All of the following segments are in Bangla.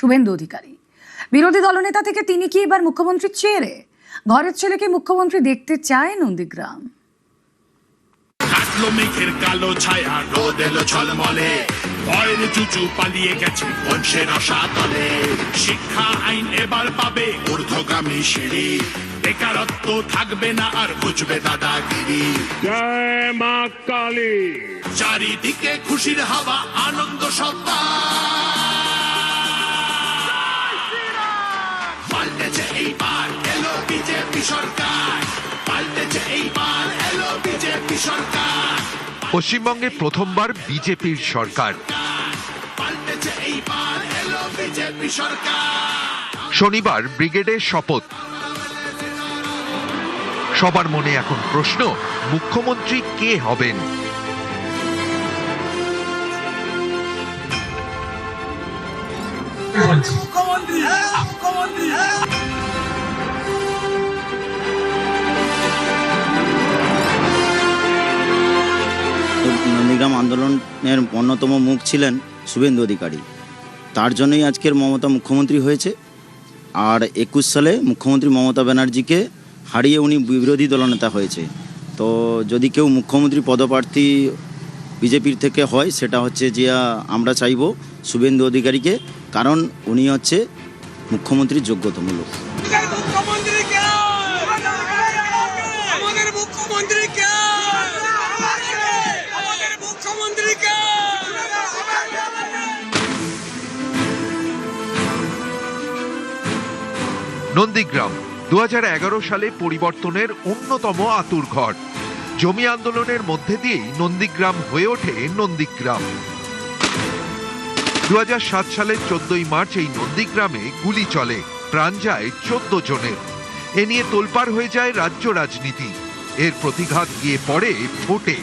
শুভেন্দু অধিকারী। বিরোধী দলনেতা থেকে তিনি কি এবার মুখ্যমন্ত্রীর চেয়ে ঘরের ছেলেকে মুখ্যমন্ত্রী দেখতে চায় নন্দীগ্রাম? মেঘের কালো ছায়া রোদ এলো ঝলমলে, ভয়ের চুচু পালিয়ে গেছে বংশের রসাতলে। শিক্ষা আইন এবার পাবে ঊর্ধ্বগামী সিঁড়ি, বেকারত্ব থাকবে না আর বুঝবে দাদাগিরি। জয় মা কালী। চারিদিকে খুশির হাওয়া, আনন্দ সত্তা। পাল্টেছে এইবার এলো বিজেপি সরকার, পাল্টেছে এইবার এলো বিজেপি সরকার। পশ্চিমবঙ্গে প্রথমবার বিজেপির সরকার। পাল্টেছে এইবার এলো বিজেপি সরকার। শনিবার ব্রিগেডের শপথ। সবার মনে এখন প্রশ্ন, মুখ্যমন্ত্রী কে হবেন? নন্দীগ্রাম আন্দোলনের অন্যতম মুখ ছিলেন শুভেন্দু অধিকারী। তার জন্যই আজকের মমতা মুখ্যমন্ত্রী হয়েছে। আর 21 সালে মুখ্যমন্ত্রী মমতা ব্যানার্জিকে হারিয়ে উনি বিরোধী দলনেতা হয়েছে। তো যদি কেউ মুখ্যমন্ত্রী পদপ্রার্থী বিজেপির থেকে হয়, সেটা হচ্ছে যে আমরা চাইব শুভেন্দু অধিকারীকে, কারণ উনি হচ্ছে মুখ্যমন্ত্রীর যোগ্যতম লোক। নন্দীগ্রাম 2011 সালে পরিবর্তনের অন্যতম আঁতুড়ঘর। জমি আন্দোলনের মধ্যে দিয়েই নন্দীগ্রাম হয়ে ওঠে নন্দীগ্রাম। 2007 সালের 14ই মার্চ এই নন্দীগ্রামে গুলি চলে, প্রাণ যায় 14 জনের। এ নিয়ে তোলপাড় হয়ে যায় রাজ্য রাজনীতি। এর প্রতিঘাত গিয়ে পড়ে ভোটে।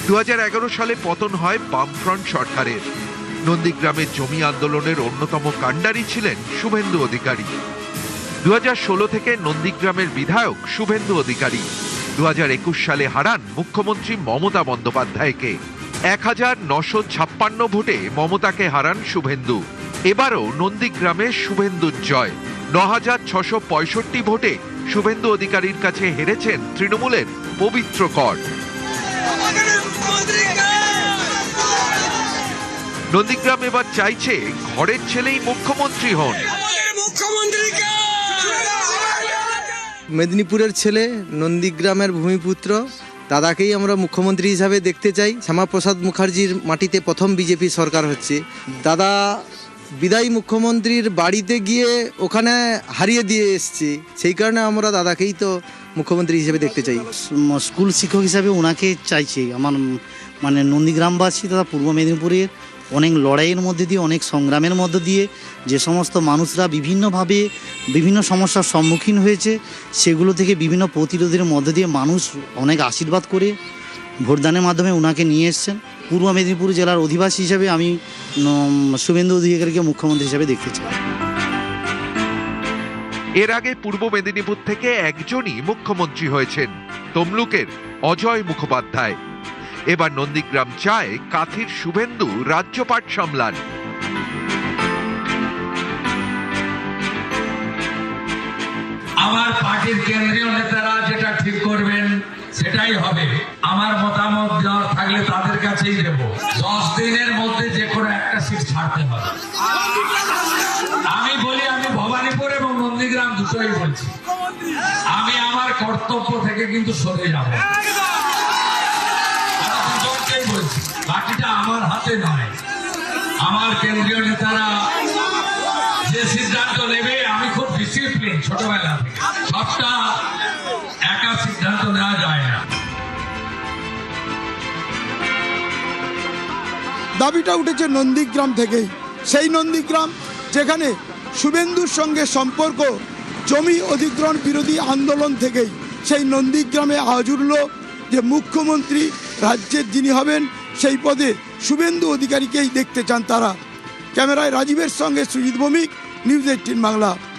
2011 সালে পতন হয় বামফ্রন্ট সরকারের। নন্দীগ্রামের জমি আন্দোলনের অন্যতম কাণ্ডারি ছিলেন শুভেন্দু অধিকারী। 2016 থেকে নন্দীগ্রামের বিধায়ক শুভেন্দু অধিকারী 2021 সালে হারান মুখ্যমন্ত্রী মমতা বন্দ্যোপাধ্যায়কে। 1956 ভোটে মমতাকে হারান শুভেন্দু। এবারও নন্দীগ্রামে শুভেন্দুর জয়। 9665 ভোটে শুভেন্দু অধিকারীর কাছে হেরেছেন তৃণমূলের পবিত্র কর। নন্দীগ্রাম এবার চাইছে ঘরের ছেলেই মুখ্যমন্ত্রী হন। মেদিনীপুরের ছেলে, নন্দীগ্রামের ভূমিপুত্র, দাদাকেই আমরা মুখ্যমন্ত্রী হিসাবে দেখতে চাই। শ্যামাপ্রসাদ মুখার্জির মাটিতে প্রথম বিজেপি সরকার হচ্ছে। দাদা বিদায়ী মুখ্যমন্ত্রীর বাড়িতে গিয়ে ওখানে হারিয়ে দিয়ে এসছে, সেই কারণে আমরা দাদাকেই তো মুখ্যমন্ত্রী হিসেবে দেখতে চাই। স্কুল শিক্ষক হিসাবে ওনাকে চাইছি। আমার নন্দীগ্রামবাসী তথা পূর্ব মেদিনীপুরের অনেক লড়াইয়ের মধ্যে দিয়ে, অনেক সংগ্রামের মধ্য দিয়ে যে সমস্ত মানুষরা বিভিন্নভাবে বিভিন্ন সমস্যার সম্মুখীন হয়েছে, সেগুলো থেকে বিভিন্ন প্রতিরোধের মধ্য দিয়ে মানুষ অনেক আশীর্বাদ করে ভোটদানের মাধ্যমে ওনাকে নিয়ে এসছেন। পূর্ব মেদিনীপুর জেলার অধিবাসী হিসেবে আমি শুভেন্দু অধিকারীকে মুখ্যমন্ত্রী হিসেবে দেখতে চাই। এর আগে পূর্ব মেদিনীপুর থেকে একজনই মুখ্যমন্ত্রী হয়েছেন, তমলুকের অজয় মুখোপাধ্যায়। এবার নন্দীগ্রাম চায় কাথির শুভেন্দু রাজ্যপাট সামলান। আমার পার্টির কেন্দ্রীয় নেতারা যেটা ঠিক করবেন সেটাই হবে। আমার মতামত দেওয়ার থাকলে তাদের কাছেই দেব। 10 দিনের মধ্যে যে কোনো একটা সিট ছাড়তে হবে। আমি বলি, আমি ভবানীপুর এবং নন্দীগ্রাম দুটোই বলছি, আমি আমার কর্তব্য থেকে কিন্তু সরে যাব। বলছি, বাকিটা আমার হাতে নয়। আমার কেন্দ্রীয় নেতারা যে সিদ্ধান্ত নেবে, আমি খুব ডিসিপ্লিন ছোটবেলা থেকে, সবটা একা সিদ্ধান্ত নেওয়া যায় না। দাবিটা উঠেছে নন্দীগ্রাম থেকেই। সেই নন্দীগ্রাম যেখানে শুভেন্দুর সঙ্গে সম্পর্ক জমি অধিগ্রহণ বিরোধী আন্দোলন থেকেই, সেই নন্দীগ্রামে আজ উঠল যে মুখ্যমন্ত্রী রাজ্যের যিনি হবেন, সেই পদে শুভেন্দু অধিকারীকেই দেখতে চান তারা। ক্যামেরায় রাজীবের সঙ্গে সুজিত ভৌমিক, নিউজ 18 বাংলা।